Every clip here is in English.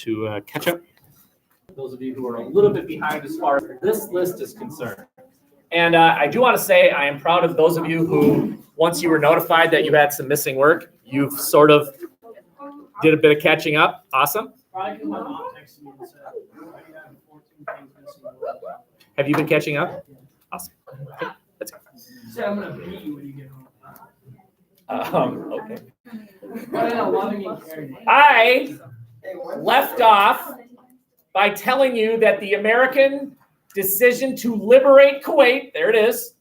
to catch up. Those of you who are a little bit behind as far as this list is concerned. And I do want to say I am proud of those of you who, once you were notified that you had some missing work, you've sort of did a bit of catching up. Awesome. Have you been catching up? Awesome. Okay, let's go. So I'm going to beat you when you get home. Okay. I I left off by telling you that the American decision to liberate Kuwait, there it is,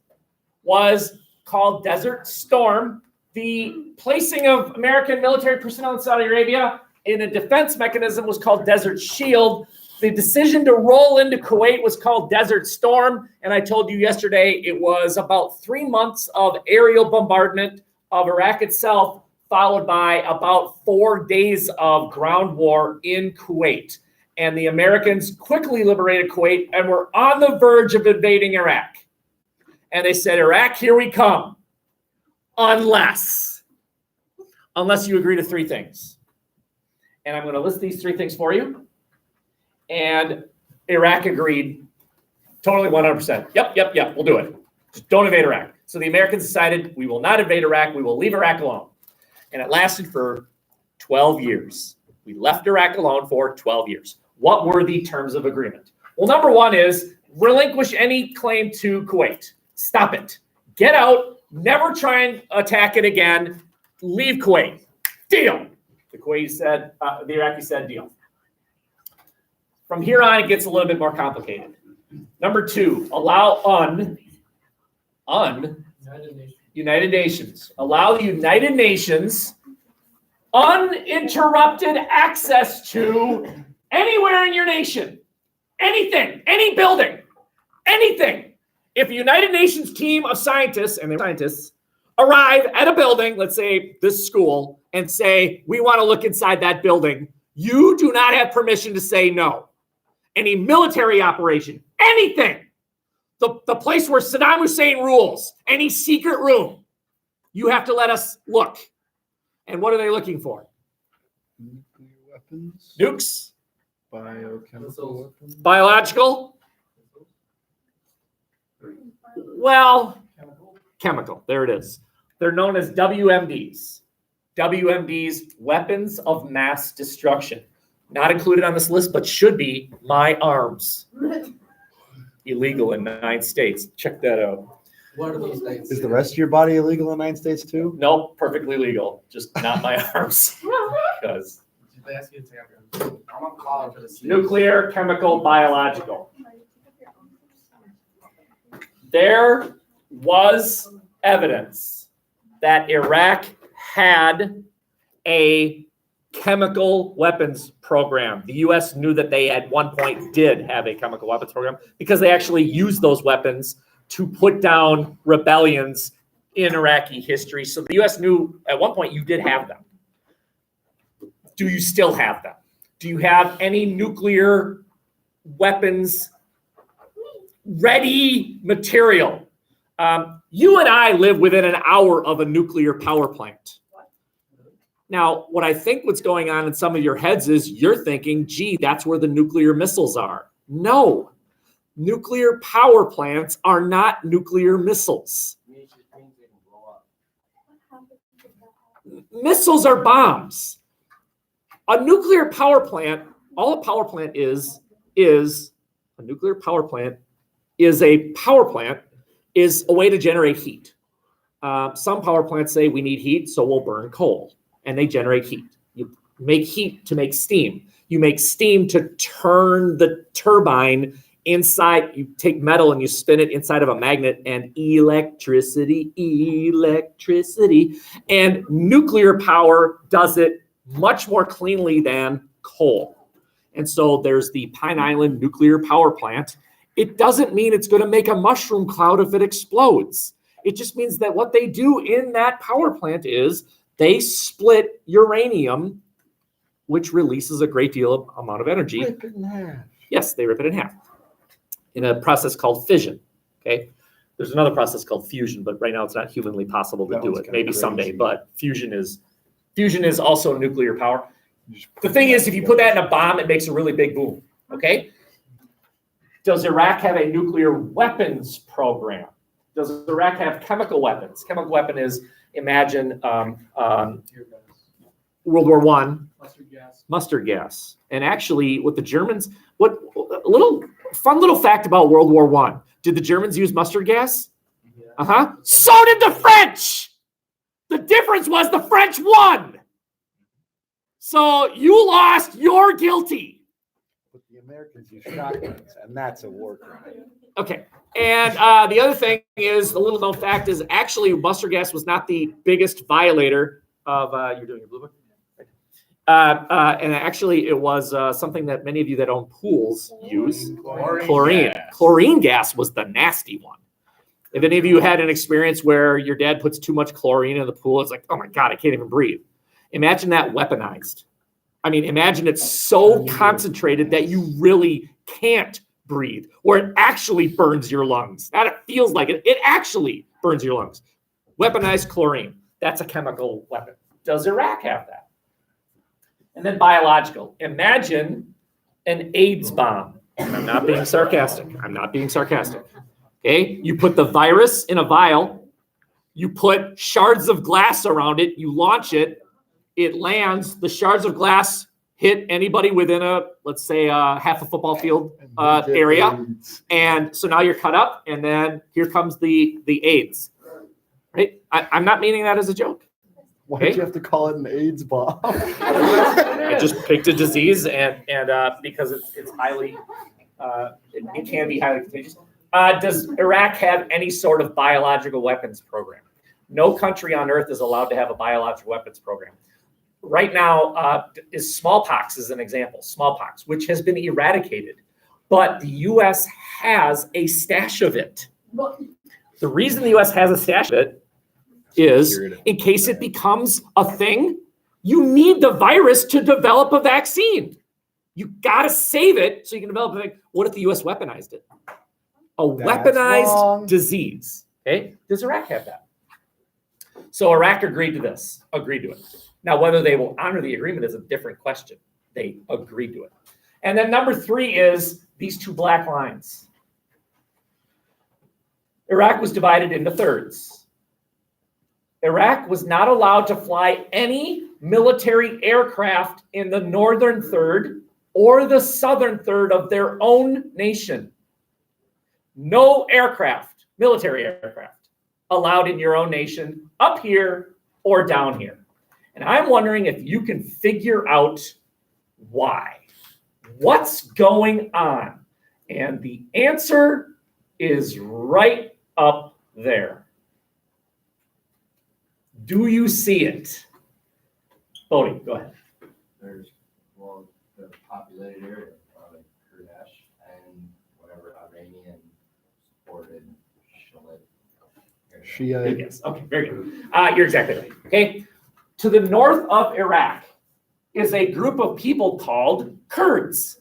was called Desert Storm. The placing of American military personnel in Saudi Arabia in a defense mechanism was called Desert Shield. The decision to roll into Kuwait was called Desert Storm. And I told you yesterday it was about 3 months of aerial bombardment of Iraq itself, followed by about 4 days of ground war in Kuwait. And the Americans quickly liberated Kuwait and were on the verge of invading Iraq. And they said, Iraq, here we come. Unless you agree to 3 things. And I'm going to list these 3 things for you. And Iraq agreed totally 100%. Yep, we'll do it. Just don't invade Iraq. So the Americans decided, we will not invade Iraq. We will leave Iraq alone. And it lasted for 12 years. We left Iraq alone for 12 years. What were the terms of agreement? Well, number 1 is relinquish any claim to Kuwait. Stop it. Get out. Never try and attack it again. Leave Kuwait. Deal. The Iraqi said deal. From here on, it gets a little bit more complicated. Number 2, allow United Nations. Allow the United Nations uninterrupted access to anywhere in your nation. Anything, any building, anything. If a United Nations team of scientists, and they're scientists, arrive at a building, let's say this school, and say, we want to look inside that building, you do not have permission to say no. Any military operation, anything. The place where Saddam Hussein rules, any secret room, you have to let us look. And what are they looking for? Nuclear weapons. Nukes. Biochemical weapons. Biological. Well, chemical. There it is. They're known as WMDs. WMDs, weapons of mass destruction. Not included on this list, but should be my arms. Illegal in 9 states. Check that out. What are those states? Is the rest of your body illegal in the United States too? Nope, perfectly legal. Just not my arms. Because I'm on call for this. nuclear, chemical, biological. There was evidence that Iraq had a chemical weapons program. The U.S. knew that they at one point did have a chemical weapons program because they actually used those weapons to put down rebellions in Iraqi history. So the U.S. knew at one point you did have them. Do you still have them? Do you have any nuclear weapons ready material? You and I live within an hour of a nuclear power plant. Now, what I think what's going on in some of your heads is you're thinking, gee, that's where the nuclear missiles are. No, nuclear power plants are not nuclear missiles. Missiles are bombs. A nuclear power plant, all a power plant is a nuclear power plant is a way to generate heat. Some power plants say we need heat, so we'll burn coal. And they generate heat. You make heat to make steam. You make steam to turn the turbine inside. You take metal and you spin it inside of a magnet, and electricity. And nuclear power does it much more cleanly than coal. And so there's the Pine Island nuclear power plant. It doesn't mean it's going to make a mushroom cloud if it explodes. It just means that what they do in that power plant is they split uranium, which releases a great deal of amount of energy. Rip it in half. Yes, they rip it in half in a process called fission. Okay, there's another process called fusion, but right now it's not humanly possible to do it. Maybe someday, but fusion is also nuclear power. The thing is, if you put that in a bomb, it makes a really big boom, okay? Does Iraq have a nuclear weapons program? Does Iraq have chemical weapons? Chemical weapon is, imagine World War I, mustard gas. And actually, with the Germans, fun little fact about World War I. Did the Germans use mustard gas? So did the French. The difference was the French won. So you lost, you're guilty. But the Americans use shotguns, and that's a war crime. Okay. And the other thing is, the little known fact is actually mustard gas was not the biggest violator of, you're doing your blue book? And actually it was something that many of you that own pools use. Chlorine. Chlorine gas was the nasty one. If any of you had an experience where your dad puts too much chlorine in the pool, it's like, oh my God, I can't even breathe. Imagine that weaponized. I mean, imagine it's so concentrated that you really can't breathe, or it actually burns your lungs. Not it feels like it, it actually burns your lungs. Weaponized chlorine, that's a chemical weapon. Does Iraq have that? And then biological. Imagine an AIDS bomb. And I'm not being sarcastic. I'm not being sarcastic. Okay, you put the virus in a vial, you put shards of glass around it, you launch it, it lands, the shards of glass hit anybody within a, let's say, half a football field area. And so now you're cut up, and then here comes the AIDS. Right? I'm not meaning that as a joke. Why did you have to call it an AIDS bomb? I just picked a disease, and because it's highly, it can be highly contagious. Does Iraq have any sort of biological weapons program? No country on earth is allowed to have a biological weapons program. Right now, is smallpox is an example, smallpox, which has been eradicated, but the U.S. has a stash of it. The reason the U.S. has a stash of it is in case it becomes a thing, you need the virus to develop a vaccine. You got to save it so you can develop a vaccine. What if the U.S. weaponized it? Weaponized disease. Okay, does Iraq have that? So Iraq agreed to this, agreed to it. Now, whether they will honor the agreement is a different question. They agreed to it. And then number 3 is these 2 black lines. Iraq was divided into thirds. Iraq was not allowed to fly any military aircraft in the northern third or the southern third of their own nation. No aircraft, military aircraft, allowed in your own nation, up here or down here. And I'm wondering if you can figure out why. What's going on? And the answer is right up there. Do you see it? Bodie, go ahead. There's, well, the populated area, like Kurdish and whatever Iranian supported Shia. Yes. Okay, very good. You're exactly right. Okay. To the north of Iraq is a group of people called Kurds.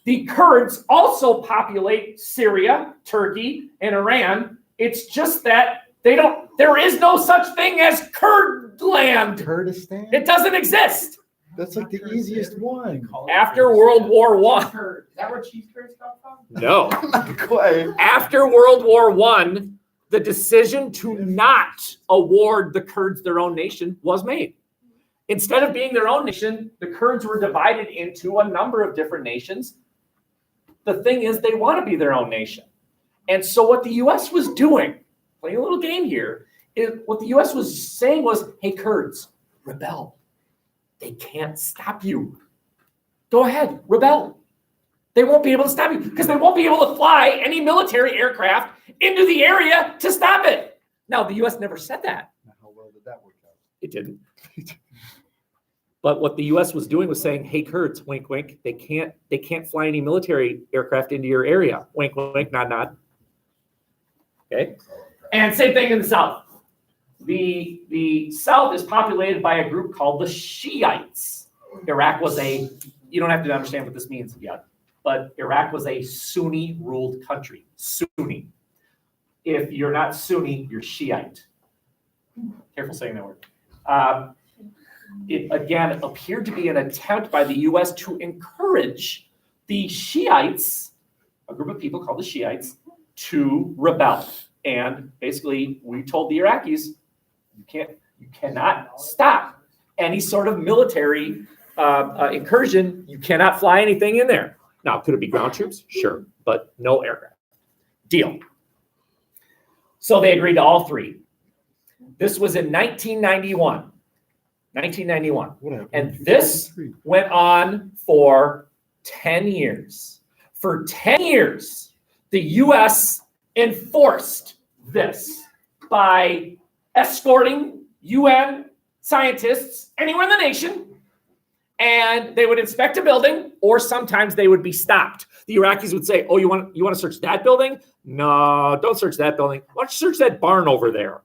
The Kurds also populate Syria, Turkey, and Iran. It's just that there is no such thing as Kurd land. Kurdistan? It doesn't exist. That's like the easiest one. After World War I. Is that where cheese curds come from? No. Not quite. After World War I, the decision to not award the Kurds their own nation was made. Instead of being their own nation, the Kurds were divided into a number of different nations. The thing is, they want to be their own nation. And so what the U.S. was doing, playing a little game here, is what the U.S. was saying was, hey, Kurds, rebel. They can't stop you. Go ahead, rebel. They won't be able to stop you because they won't be able to fly any military aircraft into the area to stop it. Now, the U.S. never said that. How well did that work out? It didn't. But what the U.S. was doing was saying, hey, Kurds, wink, wink, they can't fly any military aircraft into your area. Wink, wink, nod, nod. Okay? And same thing in the South. The South is populated by a group called the Shiites. Iraq was you don't have to understand what this means yet, but Iraq was a Sunni-ruled country. Sunni. If you're not Sunni, you're Shiite. Careful saying that word. it again appeared to be an attempt by the US to encourage the Shiites, a group of people called the Shiites, to rebel. And basically, we told the Iraqis, you cannot stop any sort of military incursion. You cannot fly anything in there. Now, could it be ground troops? Sure, but no aircraft. Deal. So they agreed to all three. This was in 1991. 1991. Whatever. And this went on for 10 years. For 10 years, the U.S. enforced this by escorting UN scientists anywhere in the nation, and they would inspect a building, or sometimes they would be stopped. The Iraqis would say, oh, you want to search that building? No, don't search that building. Why don't you search that barn over there?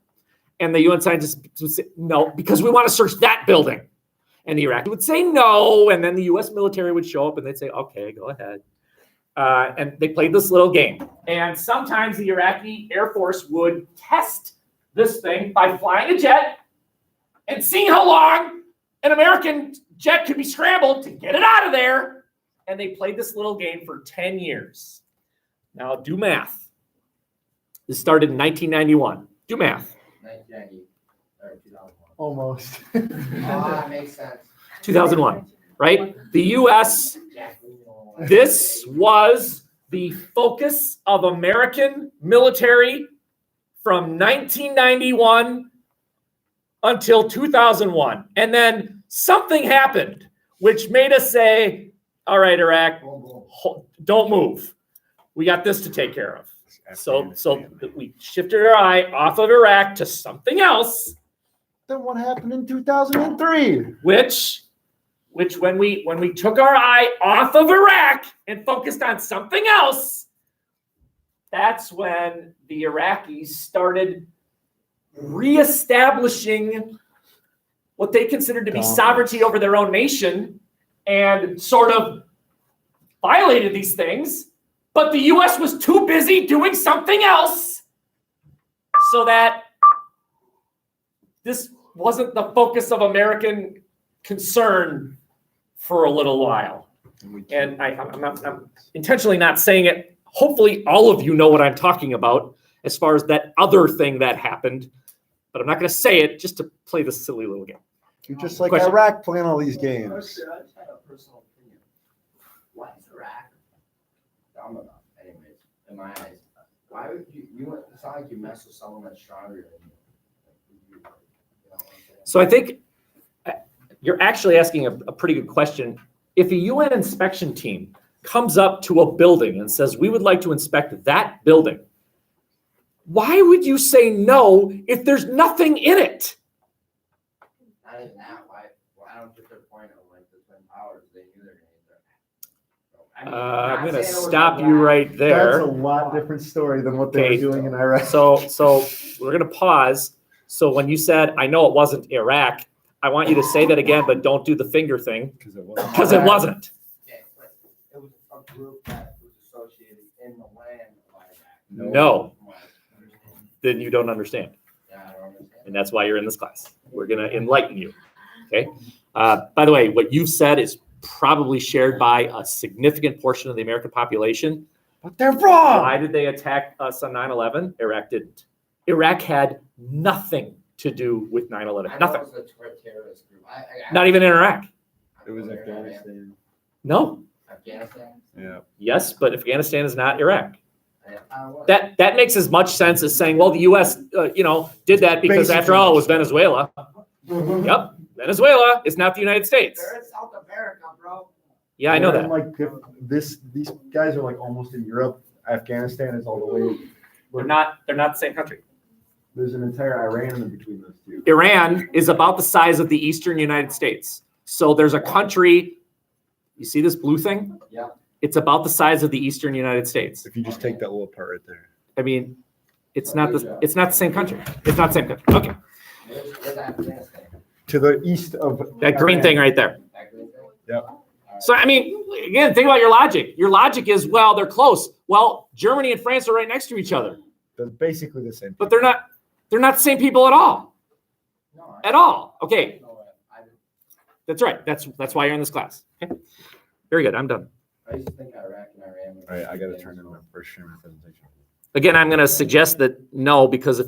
And the UN scientists would say, no, because we want to search that building. And the Iraqi would say no, and then the US military would show up and they'd say, okay, go ahead. And they played this little game. And sometimes the Iraqi Air Force would test this thing by flying a jet and seeing how long an American jet could be scrambled to get it out of there. And they played this little game for 10 years. Now do math. This started in 1991. Do math. 1990 or 2001. Almost. That makes sense. 2001, right? The U.S., this was the focus of American military from 1991 until 2001. And then something happened, which made us say, all right, Iraq, don't move. We got this to take care of. So we shifted our eye off of Iraq to something else. Then what happened in 2003? Which when we took our eye off of Iraq and focused on something else, that's when the Iraqis started reestablishing what they considered to be sovereignty over their own nation and sort of violated these things. But the U.S. was too busy doing something else so that this wasn't the focus of American concern for a little while. And I'm intentionally not saying it. Hopefully all of you know what I'm talking about as far as that other thing that happened. But I'm not going to say it just to play this silly little game. You're just like Question. Iraq playing all these I games. just have a personal opinion. Why is Iraq dumb enough, anyways, in my eyes? Why would it's not like you mess with someone that's stronger than you. You know what I'm saying? So I think you're actually asking a pretty good question. If a UN inspection team comes up to a building and says, we would like to inspect that building, why would you say no if there's nothing in it? Not even that. Why I don't get their point of like the Twin Towers. They knew they were going to I'm going to stop you right there. That's a lot different story than what they Okay. were doing in Iraq. So we're going to pause. So when you said, I know it wasn't Iraq, I want you to say that again, but don't do the finger thing Because it wasn't. because it wasn't. Okay, but it was a group that was associated in the land of Iraq. No, then you don't understand. Yeah, I don't understand. And that's why you're in this class. We're going to enlighten you. Okay. By the way, what you've said is probably shared by a significant portion of the American population. But they're wrong. Why did they attack us on 9/11? Iraq didn't. Iraq had nothing to do with 9/11. I know Nothing. it was a terrorist group. Not even in Iraq. It was Afghanistan. No. Afghanistan? Yeah. Yes, but Afghanistan is not Iraq. That That makes as much sense as saying, well, the U.S. Did that because after all, it was Venezuela. Yep, Venezuela is not the United States. they're in South America, bro. Yeah, I know They're that. Like these guys are like almost in Europe. Afghanistan is all the way. They're not the same country. There's an entire Iran in between those two. Iran is about the size of the eastern United States. So there's a country. You see this blue thing? Yeah. It's about the size of the eastern United States. If you just take that little part right there. I mean, it's not the same country. It's not the same country. Okay, Where's Afghanistan? To the east of that green thing right there. Afghanistan? Yep. So I mean, again, think about your logic. Your logic is, well, they're close. Well, Germany and France are right next to each other, They're basically the same. but they're not the same people at all. No, At all. Okay. That's right. That's why you're in this class. Okay. Very good. I'm done. I used to think Iraq and Iran. All right, I gotta turn in my first stream presentation. Again, I'm going to suggest that no, because if they